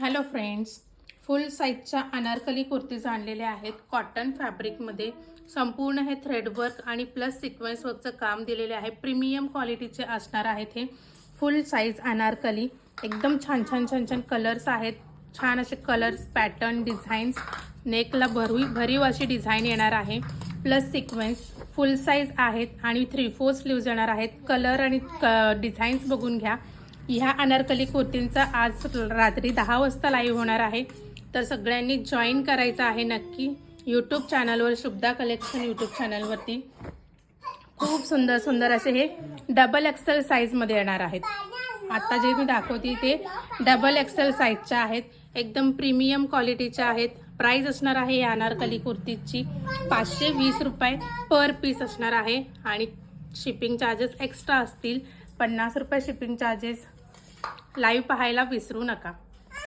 Hello friends, फुल साईजच्या अनारकली कुर्तीज आणलेल्या आहेत कॉटन फॅब्रिकमध्ये. संपूर्ण हे थ्रेडवर्क आणि प्लस सिक्वेन्स वर्कचं काम दिलेले आहे. प्रीमियम क्वालिटीचे असणार आहेत हे फुल साईज अनारकली. एकदम छान छान छान छान कलर्स आहेत. छान असे कलर्स, पॅटर्न, डिझाईन्स. नेकला भरीव अशी डिझाईन येणार आहे. प्लस सिक्वेन्स फुल साईज आहेत आणि 3/4 स्लीव्ज येणार आहेत. कलर आणि डिझाईन्स बघून घ्या. ह्या अनारकली कुर्तींचा आज रात्री 10 वाजता लाईव्ह होणार आहे, तर सगळ्यांनी जॉईन करायचं आहे नक्की. यूट्यूब चॅनलवर, शुभदा कलेक्शन यूट्यूब चॅनलवरती खूप सुंदर सुंदर असे हे डबल XL साईजमध्ये येणार आहेत. आता जे मी दाखवते ते डबल XL साईजच्या आहेत. एकदम प्रीमियम क्वालिटीच्या आहेत. प्राइस असणार आहे या अनारकली कुर्तीची 520 रुपये पर पीस असणार आहे आणि शिपिंग चार्जेस एक्स्ट्रा असतील 50 रुपये शिपिंग चार्जेस. लाईव्ह पाहायला विसरू नका.